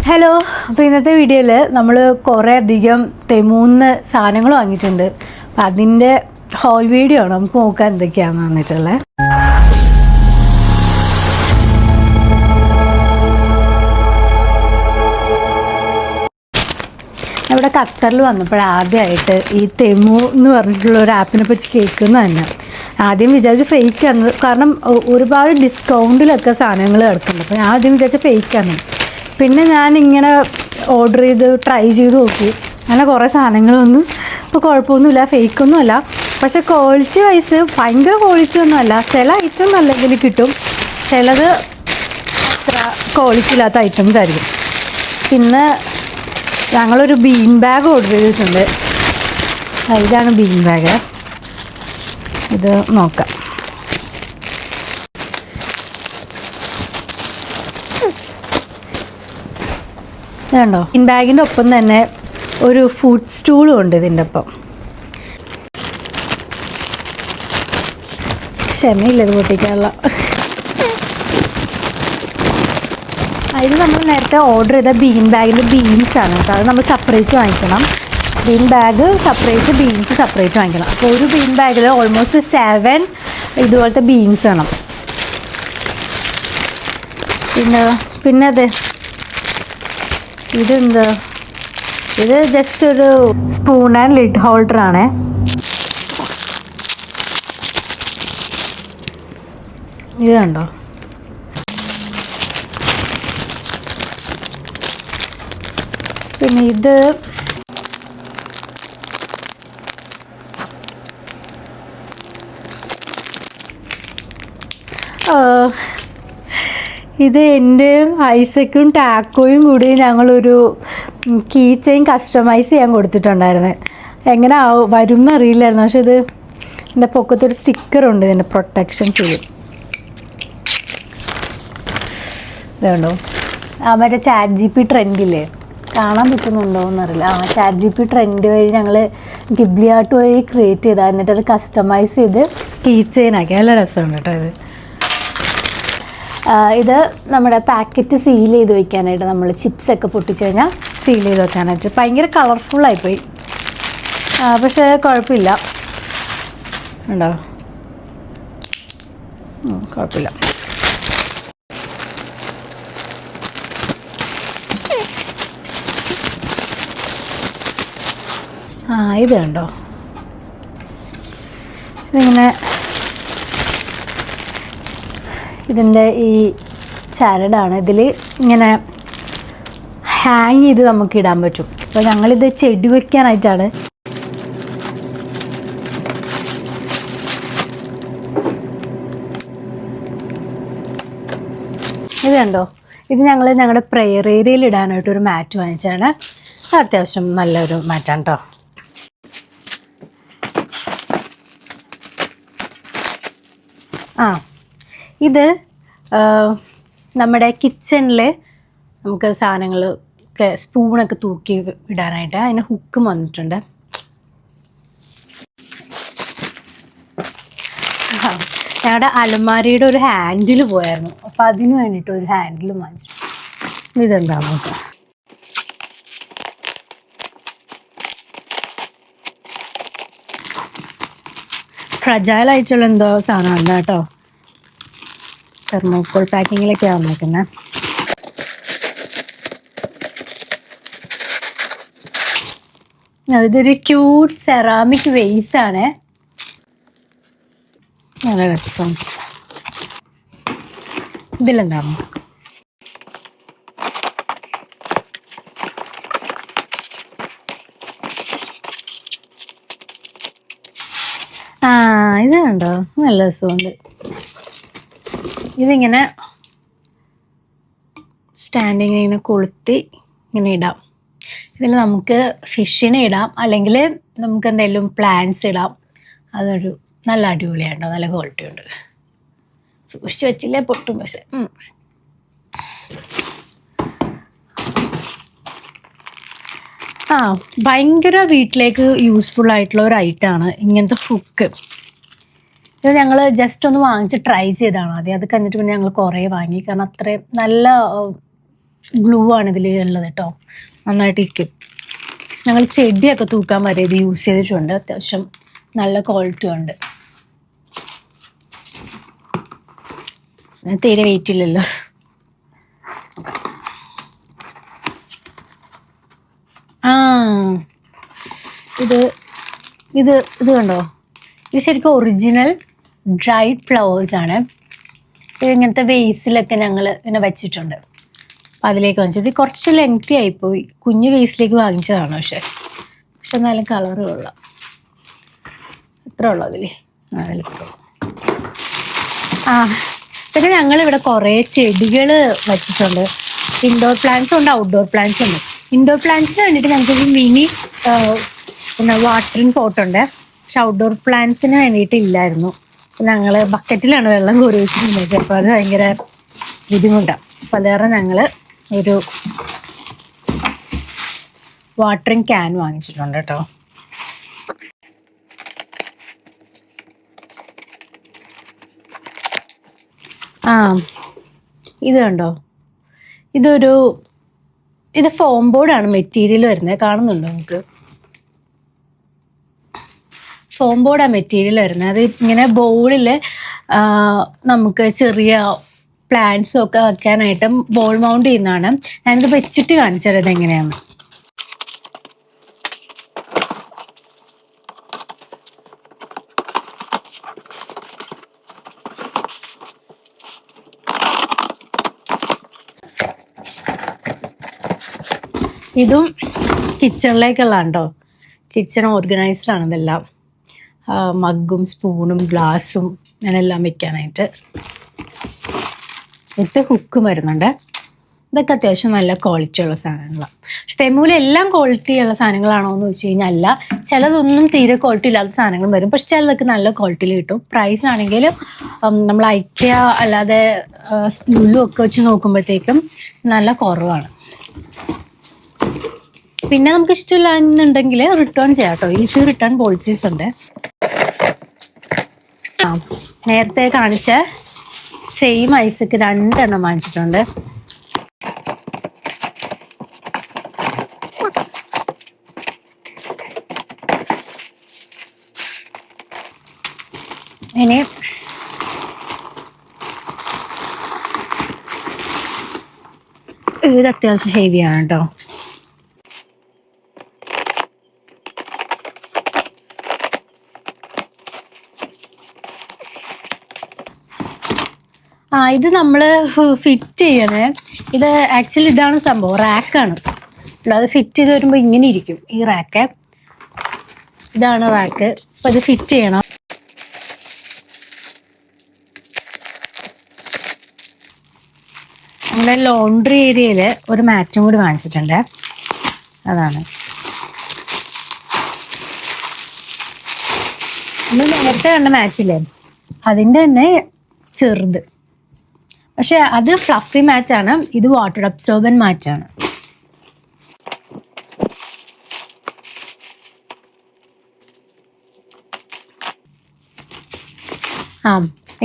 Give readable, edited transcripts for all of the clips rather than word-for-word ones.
Hello, അപ്പോൾ ഇന്നത്തെ വീഡിയോയിൽ നമ്മൾ കുറേ അധികം തെമൂന്ന് സാധനങ്ങൾ വാങ്ങിയിട്ടുണ്ട്. അപ്പം അതിൻ്റെ ഹോൾ വീഡിയോ ആണ്. നമുക്ക് നോക്കാൻ എന്തൊക്കെയാണെന്ന് വന്നിട്ടുള്ളത്. ഇവിടെ ഖത്തറിൽ വന്നപ്പോഴാദ്യമായിട്ട് ഈ തെമു എന്ന് പറഞ്ഞിട്ടുള്ള ഒരു ആപ്പിനെ പറ്റി കേൾക്കുന്ന തന്നെ. ആദ്യം വിചാരിച്ച് ഫേക്കാണ്, കാരണം ഒരുപാട് ഡിസ്കൗണ്ടിലൊക്കെ സാധനങ്ങൾ കിടക്കുന്നുണ്ട്. അപ്പോൾ ഞാൻ ആദ്യം വിചാരിച്ച ഫേക്കാണ്. പിന്നെ ഞാനിങ്ങനെ ഓർഡർ ചെയ്ത് ട്രൈ ചെയ്ത് നോക്കി. അങ്ങനെ കുറേ സാധനങ്ങളൊന്നും ഇപ്പോൾ കുഴപ്പമൊന്നുമില്ല, ഫേക്കൊന്നുമല്ല. പക്ഷേ ക്വാളിറ്റി വൈസ് ഭയങ്കര ക്വാളിറ്റി ഒന്നുമല്ല. ചില ഐറ്റം നല്ല ഇതിൽ കിട്ടും, ചിലത് അത്ര ക്വാളിറ്റി ഇല്ലാത്ത ഐറ്റംസ് ആയിരിക്കും. പിന്നെ ഞങ്ങളൊരു ബീൻ ബാഗ് ഓർഡർ ചെയ്തിട്ടുണ്ട്. ഇതാണ് ബീൻ ബാഗ്. ഇത് നോക്കാം. ഇതുണ്ടോ? ബീൻ ബാഗിൻ്റെ ഒപ്പം തന്നെ ഒരു ഫുഡ് സ്റ്റൂളും ഉണ്ട് ഇതിൻ്റെ ഒപ്പം. ക്ഷമയില്ല ഇത് പൊട്ടിക്കാനുള്ള. ഇത് നമ്മൾ നേരത്തെ ഓർഡർ ചെയ്ത ബീൻ ബാഗിൻ്റെ ബീൻസാണ് കേട്ടോ. അത് നമ്മൾ സെപ്പറേറ്റ് വാങ്ങിക്കണം. Bean bag separate, beans separate വാങ്ങിക്കണം. അപ്പോൾ ഒരു ബീൻ ബാഗിൽ ഓൾമോസ്റ്റ് 7 ഇതുപോലത്തെ ബീൻസ് വേണം. പിന്നെ അതെ, ഇതെന്താ? ഇത് ജസ്റ്റ് ഒരു സ്പൂൺ ആൻഡ് ലിഡ് ഹോൾഡറാണേ. ഇത് കണ്ടോ? പിന്നെ ഇത് എൻ്റെയും ഐസക്കും ടാക്കോയും കൂടി ഞങ്ങളൊരു കീ ചെയിൻ കസ്റ്റമൈസ് ചെയ്യാൻ കൊടുത്തിട്ടുണ്ടായിരുന്നു. എങ്ങനെ വരും എന്നറിയില്ലായിരുന്നു. പക്ഷെ ഇത് എൻ്റെ പൊക്കത്തൊരു സ്റ്റിക്കറുണ്ട് ഇതിൻ്റെ പ്രൊട്ടക്ഷൻ ചെയ്യും. ഇതുണ്ടോ? മറ്റേ ചാറ്റ് ജി പി ട്രെൻഡില്ലേ, കാണാൻ പറ്റുന്നുണ്ടോ എന്നറിയില്ല. ചാറ്റ് ജി പി ട്രെൻഡ് വഴി ഞങ്ങൾ ഗിബ്ലി ആർട്ട് വഴി ക്രിയേറ്റ് ചെയ്താൽ, എന്നിട്ട് അത് കസ്റ്റമൈസ് ചെയ്ത് കീ ചെയിനാക്കി. നല്ല രസമുണ്ട് കേട്ടോ ഇത്. ഇത് നമ്മുടെ പാക്കറ്റ് സീൽ ചെയ്ത് വയ്ക്കാനായിട്ട്, നമ്മൾ ചിപ്സൊക്കെ പൊട്ടിച്ച് കഴിഞ്ഞാൽ സീൽ ചെയ്ത് വെക്കാനായിട്ട്. ഭയങ്കര കളർഫുള്ളായിപ്പോയി, പക്ഷേ കുഴപ്പമില്ല. ഉണ്ടോ? കുഴപ്പമില്ല. ഇത് കണ്ടോ? ഇതിങ്ങനെ ഇതിൻ്റെ ഈ ചരടാണ്. ഇതിൽ ഇങ്ങനെ ഹാങ് ചെയ്ത് നമുക്ക് ഇടാൻ പറ്റും. അപ്പോൾ ഞങ്ങളിത് ചെടി വയ്ക്കാനായിട്ടാണ്. ഇത് കണ്ടോ? ഇത് ഞങ്ങൾ ഞങ്ങളുടെ പ്രെയർ ഏരിയയിൽ ഇടാനായിട്ടൊരു മാറ്റ് വാങ്ങിച്ചാണ്. അത്യാവശ്യം നല്ലൊരു മാറ്റാണ് കേട്ടോ. ഇത് നമ്മുടെ കിച്ചണിൽ നമുക്ക് സാധനങ്ങളൊക്കെ സ്പൂണൊക്കെ തൂക്കി ഇടാനായിട്ട് അതിന് ഹുക്കും വന്നിട്ടുണ്ട്. ഞങ്ങളുടെ അലമാരിയുടെ ഒരു ഹാൻഡിൽ പോയായിരുന്നു, അപ്പോൾ അതിന് വേണ്ടിയിട്ട് ഒരു ഹാൻഡിൽ വാങ്ങിച്ചു. ഇതെന്താ നോക്കാം. ഫ്രജൈലായിട്ടുള്ള എന്തോ സാധനമാണ് കേട്ടോ. തെർമോക്കോൾ പാക്കിങ്ങിലൊക്കെയാണ് വന്നിരിക്കുന്നത്. ഇതൊരു ക്യൂട്ട് സെറാമിക് വേസാണ്. നല്ല രസം. ഇതിലെന്താണ്? ഇത് കണ്ടോ? നല്ല രസമുണ്ട്. ഇതിങ്ങനെ സ്റ്റാൻഡിങ് ഇങ്ങനെ കൊളുത്തി ഇങ്ങനെ ഇടാം. ഇതിൽ നമുക്ക് ഫിഷിനെ ഇടാം, അല്ലെങ്കിൽ നമുക്ക് എന്തെങ്കിലും പ്ലാന്റ്സ് ഇടാം. അതൊരു നല്ല അടിപൊളിയായിട്ടോ, നല്ല ക്വാളിറ്റി ഉണ്ട്. സൂക്ഷിച്ച് വെച്ചില്ലേ പൊട്ടും. പക്ഷെ ഭയങ്കര വീട്ടിലേക്ക് യൂസ്ഫുൾ ആയിട്ടുള്ള ഒരു ഐറ്റമാണ് ഇങ്ങനത്തെ ഹുക്ക്. ഇത് ഞങ്ങൾ ജസ്റ്റ് ഒന്ന് വാങ്ങിച്ച് ട്രൈ ചെയ്തതാണ് ആദ്യം. അത് കഴിഞ്ഞിട്ട് പിന്നെ ഞങ്ങൾ കുറേ വാങ്ങി, കാരണം അത്രയും നല്ല ഗ്ലൂ ആണ് ഇതിൽ ഉള്ളത് കേട്ടോ, നന്നായിട്ട് ഇരിക്കും. ഞങ്ങൾ ചെടിയൊക്കെ തൂക്കാൻ വരെ ഇത് യൂസ് ചെയ്തിട്ടുണ്ട്. അത്യാവശ്യം നല്ല ക്വാളിറ്റി ഉണ്ട്. തീരെ വെയിറ്റ് ഇല്ലല്ലോ. ആ ഇത് ഇത് ഇത് കണ്ടോ, ഇത് ശരിക്കും ഒറിജിനൽ ഡ്രൈഡ് ഫ്ലവേഴ്സ് ആണ്. ഇത് ഇങ്ങനത്തെ വേസിലൊക്കെ ഞങ്ങൾ ഇങ്ങനെ വെച്ചിട്ടുണ്ട്. അപ്പം അതിലേക്ക് വാങ്ങിച്ചത്. ഇത് കുറച്ച് ലെങ്തി ആയിപ്പോയി, കുഞ്ഞു വേസിലേക്ക് വാങ്ങിച്ചതാണ്. പക്ഷെ നല്ല കളറ് കൊള്ളാം. എത്ര ഉള്ളു അതിൽ? പിന്നെ ഞങ്ങളിവിടെ കുറേ ചെടികൾ വെച്ചിട്ടുണ്ട്. ഇൻഡോർ പ്ലാന്റ്സും ഉണ്ട്, ഔട്ട്ഡോർ പ്ലാന്റ്സും ഉണ്ട്. ഇൻഡോർ പ്ലാന്റ്സിന് വേണ്ടിയിട്ട് ഞങ്ങൾക്ക് മിനി വാട്ടറിങ് പോട്ടുണ്ട്. പക്ഷെ ഔട്ട്ഡോർ പ്ലാന്റ്സിന് വേണ്ടിയിട്ട് ഇല്ലായിരുന്നു. ഞങ്ങൾ ബക്കറ്റിലാണ് വെള്ളം കോരി വെച്ചിട്ടുണ്ടെങ്കിൽ അപ്പോൾ അത് ഭയങ്കര ബുദ്ധിമുട്ടാണ്. അപ്പോൾ അത് കാരണം ഞങ്ങൾ ഒരു വാട്ടറിങ് ക്യാൻ വാങ്ങിച്ചിട്ടുണ്ട് കേട്ടോ. ഇത് കണ്ടോ, ഇത് ഫോം ബോർഡാണ് മെറ്റീരിയൽ വരുന്നത്. കാണുന്നുണ്ടോ നമുക്ക്? ഫോം ബോർഡാണ് മെറ്റീരിയൽ വരുന്നത്. അത് ഇങ്ങനെ ബോളിൽ നമുക്ക് ചെറിയ പ്ലാന്റ്സും ഒക്കെ വയ്ക്കാനായിട്ട് ബോൾ മൗണ്ട് ചെയ്യുന്നതാണ്. ഞാനിത് വെച്ചിട്ട് കാണിച്ചു തരാം എങ്ങനെയാണ്. ഇതും കിച്ചണിലേക്കുള്ള കേട്ടോ. കിച്ചൺ ഓർഗനൈസ്ഡ് ആണ് ഇതെല്ലാം. മഗ്ഗും സ്പൂണും ഗ്ലാസും അങ്ങനെല്ലാം വെക്കാനായിട്ട്. ഇത് ഹുക്കും വരുന്നുണ്ട്. ഇതൊക്കെ അത്യാവശ്യം നല്ല ക്വാളിറ്റി ഉള്ള സാധനങ്ങളാണ്. പക്ഷെ തെമ്മൂല് എല്ലാം ക്വാളിറ്റി ഉള്ള സാധനങ്ങളാണോ എന്ന് വെച്ച് കഴിഞ്ഞാൽ അല്ല. ചിലതൊന്നും തീരെ ക്വാളിറ്റി ഇല്ലാത്ത സാധനങ്ങൾ വരും. പക്ഷെ ചിലതൊക്കെ നല്ല ക്വാളിറ്റിയിൽ കിട്ടും. പ്രൈസ് ആണെങ്കിലും നമ്മൾ ഐക്യ അല്ലാതെ സ്കൂളിലും ഒക്കെ വെച്ച് നോക്കുമ്പോഴത്തേക്കും നല്ല കുറവാണ്. പിന്നെ നമുക്ക് ഇഷ്ടമില്ല എന്നുണ്ടെങ്കിൽ റിട്ടേൺ ചെയ്യാം കേട്ടോ. ഈസി റിട്ടേൺ പോളിസീസ് ഉണ്ട്. നേരത്തെ കാണിച്ച സെയിം ഐസക്ക് 2 എണ്ണം വാങ്ങിച്ചിട്ടുണ്ട്. ഇനി ഇത് അത്യാവശ്യം ഹെവിയാണ് കേട്ടോ. ഇത് നമ്മൾ ഫിറ്റ് ചെയ്യണേ. ഇത് ആക്ച്വലി ഇതാണ് സംഭവം, റാക്കാണ്. അത് ഫിറ്റ് ചെയ്ത് വരുമ്പോൾ ഇങ്ങനെ ഇരിക്കും ഈ റാക്ക്. ഇതാണ് റാക്ക്. അപ്പോൾ ഇത് ഫിറ്റ് ചെയ്യണം. നമ്മുടെ ലോണ്ടറി ഏരിയയിൽ ഒരു മാറ്റും കൂടി വാങ്ങിച്ചിട്ടുണ്ട്. അതാണ് നമ്മൾ നേരത്തെ കണ്ട മാച്ചില്ലേ, അതിൻ്റെ തന്നെ ചെറുത്. പക്ഷെ അത് ഫ്ലഫി മാറ്റാണ്, ഇത് വാട്ടർ അബ്സോർബൻ മാറ്റാണ്.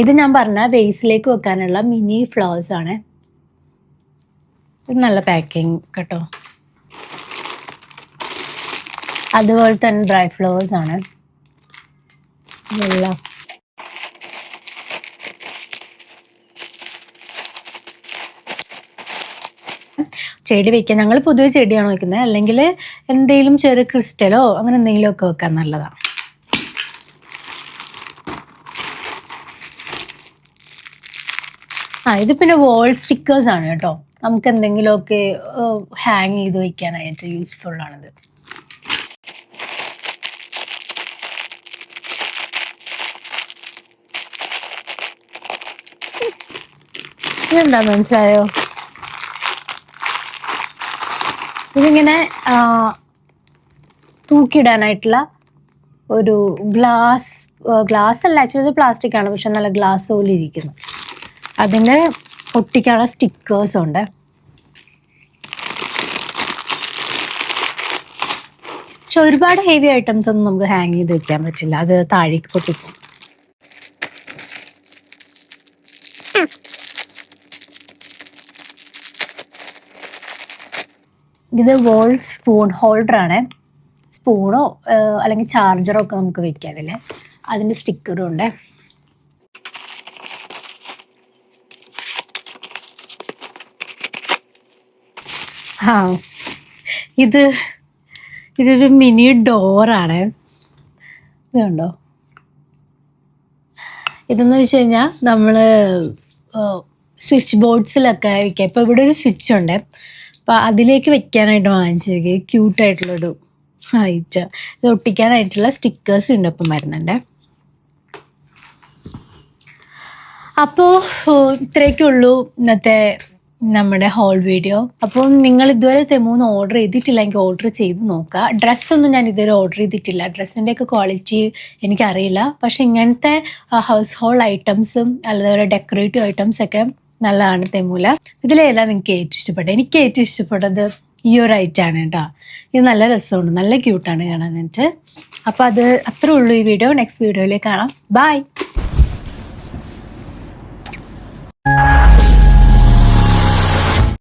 ഇത് ഞാൻ പറഞ്ഞ ബേസിലേക്ക് വെക്കാനുള്ള മിനി ഫ്ലവേഴ്സ് ആണ്. ഇത് നല്ല പാക്കിങ് കേട്ടോ. അതുപോലെ തന്നെ ഡ്രൈ ഫ്ലവേഴ്സ് ആണ് എല്ലാം. ചെടി വെക്കാൻ ഞങ്ങൾ പൊതുവെ ചെടിയാണ് വെക്കുന്നത്. അല്ലെങ്കിൽ എന്തെങ്കിലും ചെറിയ ക്രിസ്റ്റലോ അങ്ങനെ എന്തെങ്കിലും ഒക്കെ വെക്കാൻ നല്ലതാണ്. ഇത് പിന്നെ വോൾ സ്റ്റിക്കേഴ്സ് ആണ് കേട്ടോ. നമുക്ക് എന്തെങ്കിലുമൊക്കെ ഹാങ് ചെയ്ത് വെക്കാനായിട്ട് യൂസ്ഫുൾ ആണിത്. ഇതെന്താ മനസ്സിലായോ? ഇതിങ്ങനെ തൂക്കിയിടാനായിട്ടുള്ള ഒരു ഗ്ലാസ് അല്ല, ആക്ച്വലി പ്ലാസ്റ്റിക് ആണ്, പക്ഷെ നല്ല ഗ്ലാസ് പോലെ ഇരിക്കുന്നു. അതിൻ്റെ ഒട്ടിക്കാനുള്ള സ്റ്റിക്കേഴ്സും ഉണ്ട്. പക്ഷെ ഒരുപാട് ഹെവി ഐറ്റംസ് ഒന്നും നമുക്ക് ഹാങ് ചെയ്ത് വെക്കാൻ പറ്റില്ല, അത് താഴേക്ക് പൊട്ടിക്കും. ഇത് വോൾ സ്പൂൺ ഹോൾഡറാണ്. സ്പൂണോ അല്ലെങ്കിൽ ചാർജറോ ഒക്കെ നമുക്ക് വെക്കാം അതിൽ. അതിൻ്റെ സ്റ്റിക്കറും ഉണ്ട്. ഇതൊരു മിനി ഡോറാണ്. ഇതുണ്ടോ? ഇതെന്ന് വെച്ച് കഴിഞ്ഞാൽ നമ്മൾ സ്വിച്ച് ബോർഡ്സിലൊക്കെ വയ്ക്കാം. ഇപ്പോൾ ഇവിടെ ഒരു സ്വിച്ച് ഉണ്ട്, അപ്പോൾ അതിലേക്ക് വെക്കാനായിട്ട് വാങ്ങിച്ചത് ക്യൂട്ടായിട്ടുള്ളൊരു ഐറ്റം. ഇത് ഒട്ടിക്കാനായിട്ടുള്ള സ്റ്റിക്കേഴ്സ് ഉണ്ട് ഇപ്പം വരുന്നുണ്ട്. അപ്പോൾ ഇത്രയൊക്കെ ഉള്ളൂ ഇന്നത്തെ നമ്മുടെ ഹോൾ വീഡിയോ. അപ്പോൾ നിങ്ങൾ ഇതുവരെ തെമൂന്ന് ഓർഡർ ചെയ്തിട്ടില്ലെങ്കിൽ ഓർഡർ ചെയ്ത് നോക്കുക. ഡ്രസ്സൊന്നും ഞാൻ ഇതുവരെ ഓർഡർ ചെയ്തിട്ടില്ല. ഡ്രസ്സിൻ്റെയൊക്കെ ക്വാളിറ്റി എനിക്കറിയില്ല. പക്ഷെ ഇങ്ങനത്തെ ഹൗസ് ഹോൾഡ് ഐറ്റംസും അതുപോലെ ഡെക്കറേറ്റീവ് ഐറ്റംസൊക്കെ നല്ലതാണ് തെമൂല. ഇതിലേതാ നിങ്ങൾക്ക് ഏറ്റവും ഇഷ്ടപ്പെട്ടത്? എനിക്ക് ഏറ്റവും ഇഷ്ടപ്പെട്ടത് ഈ ഒരു ഐറ്റമാണ് കേട്ടോ. ഇത് നല്ല രസമുണ്ട്, നല്ല ക്യൂട്ടാണ് കാണാനായിട്ട്. അപ്പോൾ അത് അത്രേ ഉള്ളൂ ഈ വീഡിയോ. നെക്സ്റ്റ് വീഡിയോയിലേക്ക് കാണാം. ബൈ.